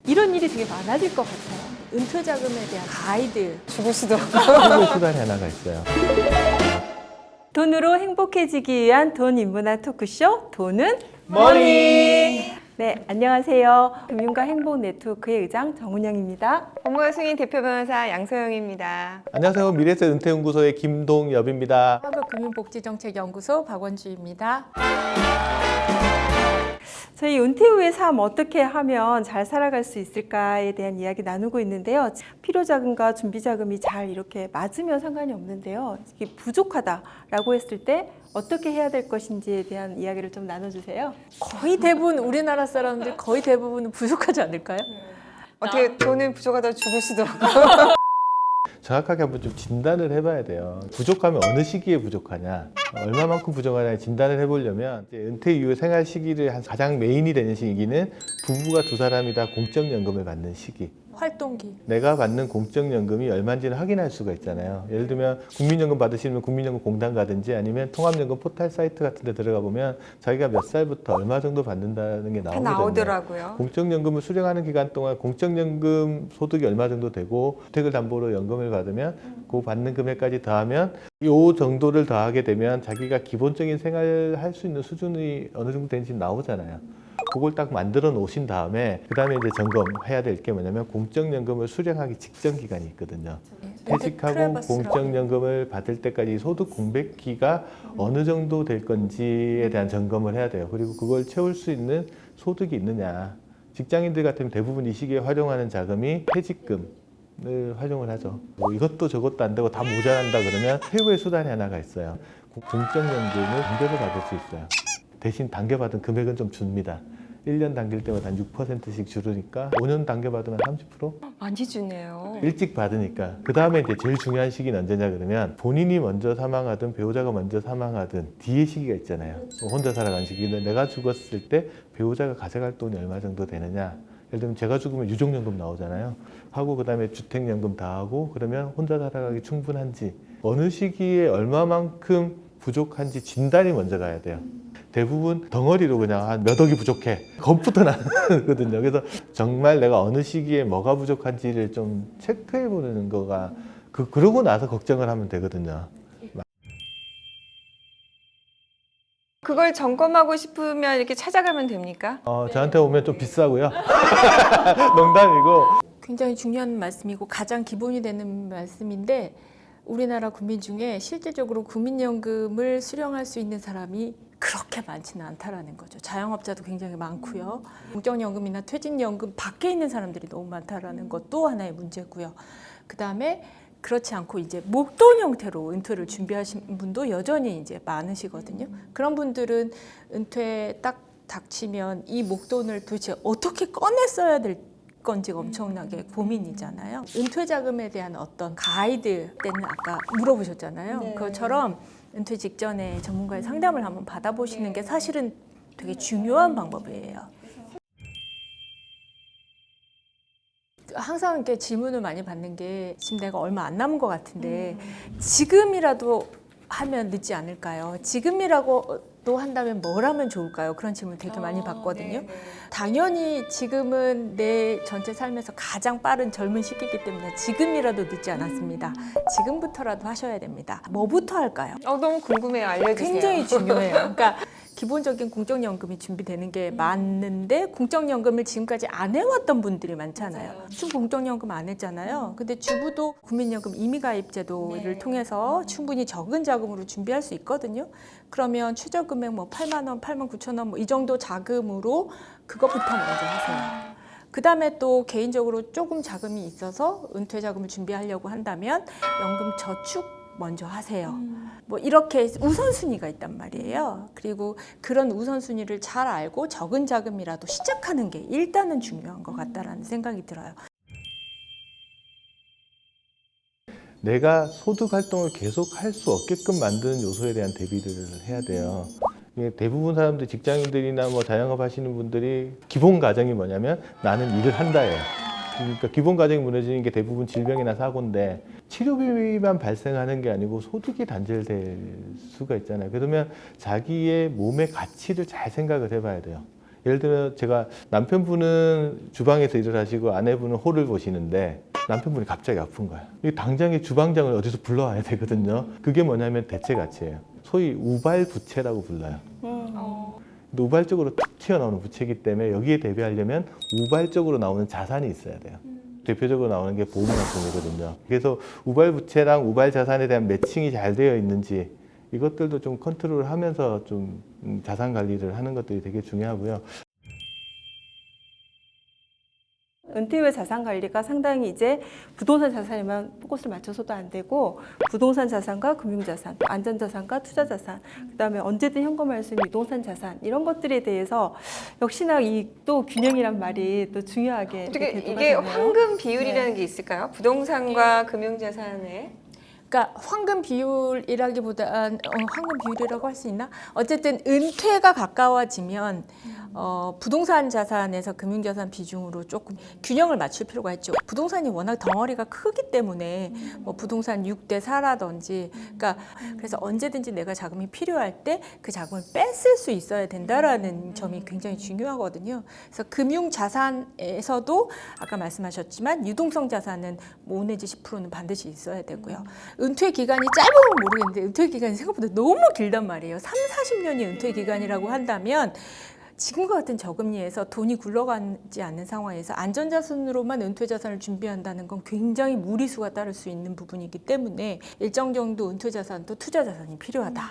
이런 일이 되게 많아질 것 같아요. 은퇴 자금에 대한 가이드. 죽을 수도 없고. 최고의 수단이 하나가 있어요. 돈으로 행복해지기 위한 돈 인문학 토크쇼 돈은 머니! 네, 안녕하세요. 금융과 행복 네트워크의 의장 정은영입니다. 업무와 승인 대표 변호사 양소영입니다. 안녕하세요. 미래세 은퇴연구소의 김동엽입니다. 한국금융복지정책연구소 박원주입니다. 저희 은퇴 후의 삶 어떻게 하면 잘 살아갈 수 있을까에 대한 이야기 나누고 있는데요. 필요자금과 준비자금이 잘 이렇게 맞으면 상관이 없는데요. 이게 부족하다라고 했을 때 어떻게 해야 될 것인지에 대한 이야기를 좀 나눠주세요. 거의 대부분 우리나라 사람들 거의 대부분은 부족하지 않을까요? 어떻게 돈은 부족하다 죽을 수도 없고. 정확하게 한번 좀 진단을 해봐야 돼요. 부족하면 어느 시기에 부족하냐, 얼마만큼 부족하냐 진단을 해보려면 이제 은퇴 이후 생활 시기를 가장 메인이 되는 시기는 부부가 두 사람이 다 공적연금을 받는 시기. 활동기. 내가 받는 공적연금이 얼마인지를 확인할 수가 있잖아요. 예를 들면 국민연금 받으시면 국민연금 공단 가든지 아니면 통합연금 포털 사이트 같은 데 들어가 보면 자기가 몇 살부터 얼마 정도 받는다는 게 다 나오거든요. 나오더라고요. 공적연금을 수령하는 기간 동안 공적연금 소득이 얼마 정도 되고 주택을 담보로 연금을 받으면 그 받는 금액까지 더하면 이 정도를 더하게 되면 자기가 기본적인 생활을 할 수 있는 수준이 어느 정도 되는지 나오잖아요. 그걸 딱 만들어 놓으신 다음에 그 다음에 이제 점검해야 될 게 뭐냐면 공적연금을 수령하기 직전 기간이 있거든요. 퇴직하고 공적연금을 받을 때까지 소득 공백기가 어느 정도 될 건지에 대한 점검을 해야 돼요. 그리고 그걸 채울 수 있는 소득이 있느냐. 직장인들 같으면 대부분 이 시기에 활용하는 자금이 퇴직금을 활용을 하죠. 뭐 이것도 저것도 안 되고 다 모자란다 그러면 최고의 수단이 하나가 있어요. 공적연금을 단계로 받을 수 있어요. 대신 단계받은 금액은 좀 줍니다. 1년 당길 때마다 한 6%씩 줄으니까 5년 단계 받으면 30%? 많이 주네요. 일찍 받으니까. 그 다음에 이제 제일 중요한 시기는 언제냐 그러면 본인이 먼저 사망하든 배우자가 먼저 사망하든 뒤에 시기가 있잖아요. 혼자 살아가는 시기는 내가 죽었을 때 배우자가 가져갈 돈이 얼마 정도 되느냐. 예를 들면 제가 죽으면 유족연금 나오잖아요. 하고 그 다음에 주택연금 다 하고 그러면 혼자 살아가기 충분한지 어느 시기에 얼마만큼 부족한지 진단이 먼저 가야 돼요. 대부분 덩어리로 그냥 한 몇 억이 부족해. 겁부터 나거든요. 그래서 정말 내가 어느 시기에 뭐가 부족한지를 좀 체크해 보는 거가 그러고 나서 걱정을 하면 되거든요. 그걸 점검하고 싶으면 이렇게 찾아가면 됩니까? 저한테 오면 좀 비싸고요. 농담이고. 굉장히 중요한 말씀이고 가장 기본이 되는 말씀인데 우리나라 국민 중에 실질적으로 국민연금을 수령할 수 있는 사람이 그렇게 많지는 않다라는 거죠. 자영업자도 굉장히 많고요. 공적연금이나 퇴직연금 밖에 있는 사람들이 너무 많다라는 것도 하나의 문제고요. 그다음에 그렇지 않고 이제 목돈 형태로 은퇴를 준비하신 분도 여전히 이제 많으시거든요. 그런 분들은 은퇴 딱 닥치면 이 목돈을 도대체 어떻게 꺼내 써야 될 건지가 엄청나게 고민이잖아요. 은퇴 자금에 대한 어떤 가이드 때는 아까 물어보셨잖아요. 네. 그것처럼 은퇴 직전에 전문가의 상담을 한번 받아보시는 게 사실은 되게 중요한 방법이에요. 항상 이렇게 질문을 많이 받는 게 지금 내가 얼마 안 남은 것 같은데 지금이라도 하면 늦지 않을까요? 지금이라고 또 한다면 뭘 하면 좋을까요? 그런 질문 되게 많이 받거든요. 당연히 지금은 내 전체 삶에서 가장 빠른 젊은 시기이기 때문에 지금이라도 늦지 않았습니다. 지금부터라도 하셔야 됩니다. 뭐부터 할까요? 너무 궁금해요. 알려주세요. 굉장히 중요해요. 그러니까 기본적인 공적연금이 준비되는 게 맞는데 공적연금을 지금까지 안 해왔던 분들이 많잖아요. 주 공적연금 안 했잖아요. 근데 주부도 국민연금 임의가입제도를 통해서 충분히 적은 자금으로 준비할 수 있거든요. 그러면 최저금액 뭐 8만 원, 8만 9천 원 뭐 이 정도 자금으로 그것부터 먼저 하세요. 그 다음에 또 개인적으로 조금 자금이 있어서 은퇴 자금을 준비하려고 한다면 연금 저축 먼저 하세요. 뭐 이렇게 우선순위가 있단 말이에요. 그리고 그런 우선순위를 잘 알고 적은 자금이라도 시작하는 게 일단은 중요한 것 같다라는 생각이 들어요. 내가 소득 활동을 계속 할 수 없게끔 만드는 요소에 대한 대비를 해야 돼요. 대부분 사람들, 직장인들이나 뭐 자영업 하시는 분들이 기본 가정이 뭐냐면 나는 일을 한다예요. 그러니까 기본 가정이 무너지는 게 대부분 질병이나 사고인데 치료비만 발생하는 게 아니고 소득이 단절될 수가 있잖아요. 그러면 자기의 몸의 가치를 잘 생각을 해봐야 돼요. 예를 들면 제가 남편분은 주방에서 일을 하시고 아내분은 홀을 보시는데 남편분이 갑자기 아픈 거야. 이 당장에 주방장을 어디서 불러와야 되거든요. 그게 뭐냐면 대체 가치예요. 소위 우발부채라고 불러요. 근데 우발적으로 툭 튀어나오는 부채이기 때문에 여기에 대비하려면 우발적으로 나오는 자산이 있어야 돼요. 대표적으로 나오는 게 보험상품이거든요. 그래서 우발부채랑 우발자산에 대한 매칭이 잘 되어 있는지 이것들도 좀 컨트롤하면서 좀 자산 관리를 하는 것들이 되게 중요하고요. 은퇴 후의 자산 관리가 상당히 이제 부동산 자산에만 포커스를 맞춰서도 안 되고 부동산 자산과 금융자산, 안전자산과 투자자산, 그다음에 언제든 현금화할 수 있는 유동산 자산 이런 것들에 대해서 역시나 이 또 균형이란 말이 또 중요하게 어떻게 대두가 이게 되네요. 황금 비율이라는 게 있을까요? 부동산과 금융자산의 그러니까 황금 비율이라기보단 황금 비율이라고 할 수 있나? 어쨌든 은퇴가 가까워지면 부동산 자산에서 금융자산 비중으로 조금 균형을 맞출 필요가 있죠. 부동산이 워낙 덩어리가 크기 때문에 뭐 부동산 6대 4라든지 그러니까 그래서 언제든지 내가 자금이 필요할 때 그 자금을 뺐을 수 있어야 된다라는 점이 굉장히 중요하거든요. 그래서 금융 자산에서도 아까 말씀하셨지만 유동성 자산은 5 내지 10%는 반드시 있어야 되고요. 은퇴 기간이 짧으면 모르겠는데 은퇴 기간이 생각보다 너무 길단 말이에요. 3, 40년이 은퇴 기간이라고 한다면 지금과 같은 저금리에서 돈이 굴러가지 않는 상황에서 안전자산으로만 은퇴자산을 준비한다는 건 굉장히 무리수가 따를 수 있는 부분이기 때문에 일정 정도 은퇴자산도 투자자산이 필요하다.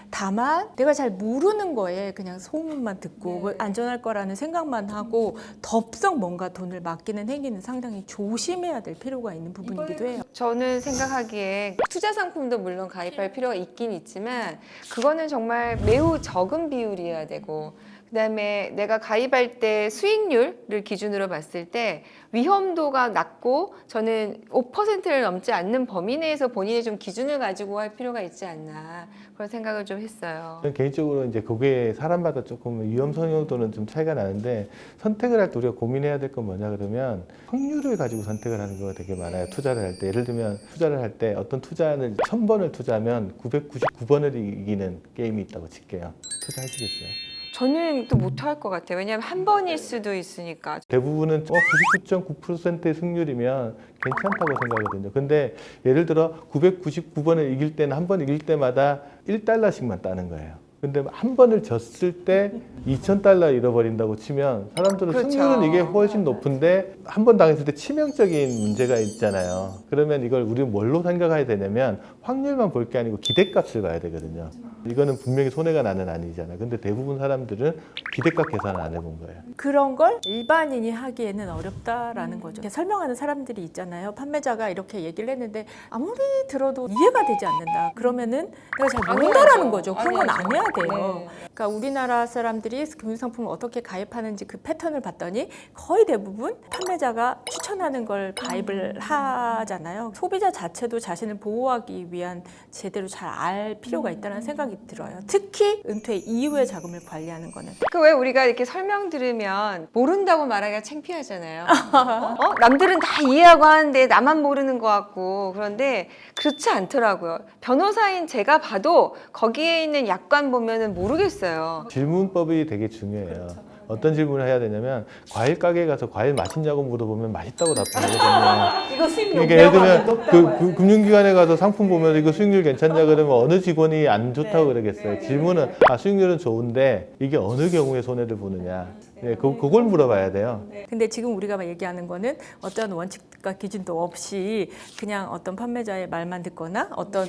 다만 내가 잘 모르는 거에 그냥 소문만 듣고 뭐 안전할 거라는 생각만 하고 덥석 뭔가 돈을 맡기는 행위는 상당히 조심해야 될 필요가 있는 부분이기도 해요. 저는 생각하기에 투자 상품도 물론 가입할 필요가 있긴 있지만 그거는 정말 매우 적은 비율이어야 되고 그다음에 내가 가입할 때 수익률을 기준으로 봤을 때 위험도가 낮고 저는 5%를 넘지 않는 범위 내에서 본인의 좀 기준을 가지고 할 필요가 있지 않나 그런 생각을 좀 했어요. 저는 개인적으로 이제 그게 사람마다 조금 위험 선호도는 좀 차이가 나는데 선택을 할 때 우리가 고민해야 될 건 뭐냐 그러면 확률을 가지고 선택을 하는 경우가 되게 많아요. 투자를 할 때 예를 들면 투자를 할 때 어떤 투자를 1000번을 투자하면 999번을 이기는 게임이 있다고 칠게요. 투자하시겠어요? 저는 또 못할 것 같아요. 왜냐하면 한 번일 수도 있으니까. 대부분은 99.9%의 승률이면 괜찮다고 생각하거든요. 근데 예를 들어 999번을 이길 때는 한 번 이길 때마다 1달러씩만 따는 거예요. 근데 한 번을 졌을 때 2,000달러 잃어버린다고 치면 사람들은 그렇죠. 승률은 이게 훨씬 높은데 한 번 당했을 때 치명적인 문제가 있잖아요. 그러면 이걸 우리는 뭘로 생각해야 되냐면 확률만 볼 게 아니고 기대값을 봐야 되거든요. 이거는 분명히 손해가 나는 아니잖아요. 근데 대부분 사람들은 기대값 계산을 안 해본 거예요. 그런 걸 일반인이 하기에는 어렵다라는 거죠. 이렇게 설명하는 사람들이 있잖아요. 판매자가 이렇게 얘기를 했는데 아무리 들어도 이해가 되지 않는다. 그러면은 내가 잘 모른다라는 거죠. 그런 건 안 해야 돼요. 그러니까 우리나라 사람들이 금융상품을 어떻게 가입하는지 그 패턴을 봤더니 거의 대부분 판매자가 추천하는 걸 가입을 하잖아요. 소비자 자체도 자신을 보호하기 위한 제대로 잘 알 필요가 있다는 생각이 들어요. 특히 은퇴 이후의 자금을 관리하는 거는. 그 왜 우리가 이렇게 설명 들으면 모른다고 말하기가 창피하잖아요. 남들은 다 이해하고 하는데 나만 모르는 것 같고 그런데 그렇지 않더라고요. 변호사인 제가 봐도 거기에 있는 약관 보면은 모르겠어요. 질문법이 되게 중요해요. 어떤 질문을 해야 되냐면 과일 가게에 가서 과일 맛있냐고 물어보면 맛있다고 답하거든요. 이거 수익 그러니까 예를 들면 그 금융기관에 가서 상품 보면 이거 수익률 괜찮냐 그러면 어느 직원이 안 좋다고 그러겠어요. 질문은 수익률은 좋은데 이게 어느 경우에 손해를 보느냐. 네, 그걸 물어봐야 돼요. 근데 지금 우리가 막 얘기하는 거는 어떤 원칙과 기준도 없이 그냥 어떤 판매자의 말만 듣거나 어떤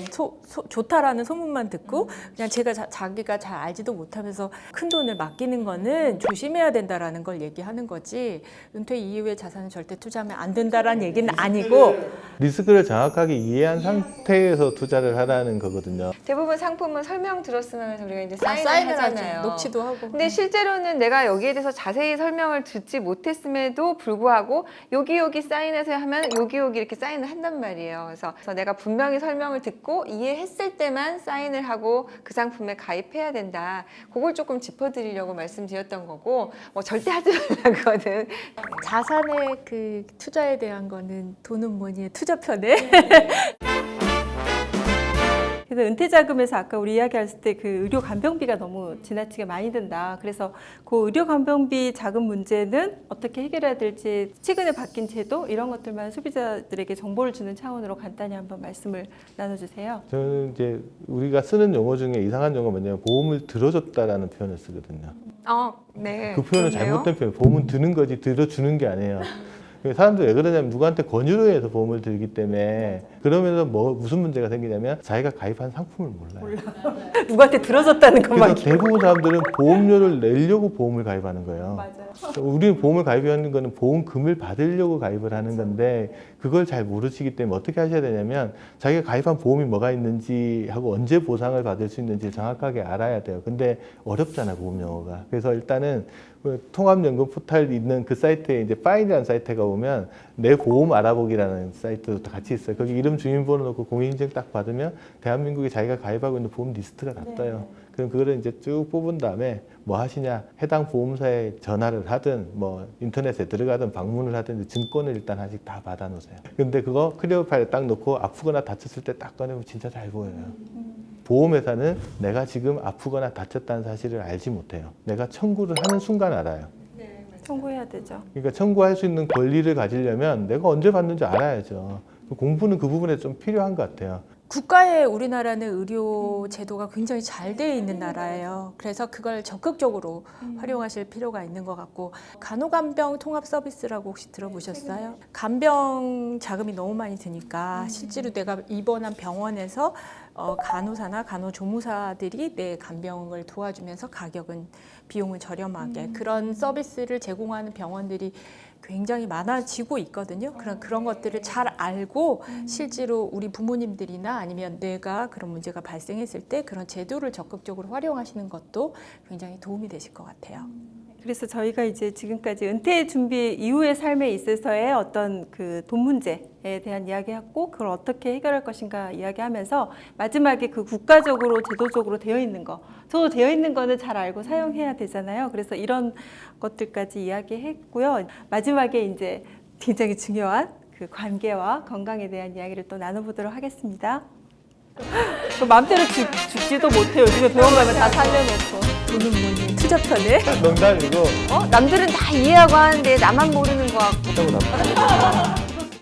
좋다라는 소문만 듣고 그냥 제가 자기가 잘 알지도 못하면서 큰 돈을 맡기는 거는 조심해야 된다라는 걸 얘기하는 거지 은퇴 이후에 자산을 절대 투자하면 안 된다라는 얘기는 아니고 리스크를 정확하게 이해한 상태에서 투자를 하라는 거거든요. 대부분 상품은 설명 들었으면 해서 우리가 이제 사인을 사인을 하잖아요. 하죠. 녹취도 하고. 근데 실제로는 내가 여기에 대해서 자세히 설명을 듣지 못했음에도 불구하고 여기 사인하세요 하면 여기 이렇게 사인을 한단 말이에요. 그래서 내가 분명히 설명을 듣고 이해했을 때만 사인을 하고 그 상품에 가입해야 된다. 그걸 조금 짚어드리려고 말씀드렸던 거고 뭐 절대 하지 말라거든. 자산의 그 투자에 대한 거는 돈은 뭐니 투자편에 그래서 저는 은퇴자금에서 아까 우리 이야기했을 때 그 의료 간병비가 너무 지나치게 많이 든다. 그래서 그 의료 간병비 자금 문제는 어떻게 해결해야 될지 최근에 바뀐 제도 이런 것들만 소비자들에게 정보를 주는 차원으로 간단히 한번 말씀을 나눠주세요. 저는 이제 우리가 쓰는 용어 중에 이상한 용어가 뭐냐면 보험을 들어줬다라는 표현을 쓰거든요. 네. 그 표현은 그렇네요. 잘못된 표현. 보험은 드는 거지 들어주는 게 아니에요. 사람들 왜 그러냐면 누구한테 권유로 해서 보험을 들기 때문에 그러면서 뭐 무슨 문제가 생기냐면 자기가 가입한 상품을 몰라요. 누구한테 들어줬다는 것만. 그래서 대부분 사람들은 보험료를 내려고 보험을 가입하는 거예요. 맞아요. 우리는 보험을 가입하는 거는 보험금을 받으려고 가입을 하는 건데 그걸 잘 모르시기 때문에 어떻게 하셔야 되냐면 자기가 가입한 보험이 뭐가 있는지 하고 언제 보상을 받을 수 있는지 정확하게 알아야 돼요. 근데 어렵잖아 보험 용어가. 그래서 일단은 통합연금 포탈 있는 그 사이트에 이제 파인이라는 사이트가 보면 내 보험 알아보기라는 사이트도 같이 있어요. 거기 이름 주민번호 넣고 공인인증 딱 받으면 대한민국에 자기가 가입하고 있는 보험 리스트가 다 떠요. 그럼 그거를 이제 쭉 뽑은 다음에 뭐 하시냐 해당 보험사에 전화를 하든 뭐 인터넷에 들어가든 방문을 하든 증권을 일단 아직 다 받아 놓으세요. 근데 그거 클리어 파일에 딱 놓고 아프거나 다쳤을 때 딱 꺼내면 진짜 잘 보여요. 보험회사는 내가 지금 아프거나 다쳤다는 사실을 알지 못해요. 내가 청구를 하는 순간 알아요. 청구해야 되죠. 그러니까 청구할 수 있는 권리를 가지려면 내가 언제 받는지 알아야죠. 공부는 그 부분에 좀 필요한 것 같아요. 국가의 우리나라는 의료 제도가 굉장히 잘 되어 있는 나라예요. 그래서 그걸 적극적으로 활용하실 필요가 있는 것 같고 간호간병 통합 서비스라고 혹시 들어보셨어요? 간병 자금이 너무 많이 드니까 실제로 내가 입원한 병원에서 간호사나 간호조무사들이 내 간병을 도와주면서 가격은 비용을 저렴하게 그런 서비스를 제공하는 병원들이 굉장히 많아지고 있거든요. 그런 것들을 잘 알고 실제로 우리 부모님들이나 아니면 내가 그런 문제가 발생했을 때 그런 제도를 적극적으로 활용하시는 것도 굉장히 도움이 되실 것 같아요. 그래서 저희가 이제 지금까지 은퇴 준비 이후의 삶에 있어서의 어떤 그 돈 문제에 대한 이야기했고 그걸 어떻게 해결할 것인가 이야기하면서 마지막에 그 국가적으로 제도적으로 되어 있는 거, 저 되어 있는 거는 잘 알고 사용해야 되잖아요. 그래서 이런 것들까지 이야기했고요. 마지막에 이제 굉장히 중요한 그 관계와 건강에 대한 이야기를 또 나눠보도록 하겠습니다. 마음대로 죽지도 못해. 요즘에 병원 가면 다 살려놓고. 돈은 뭐니 투자편에 농담이고 남들은 다 이해하고 하는데 나만 모르는 것 같고. 하고 나서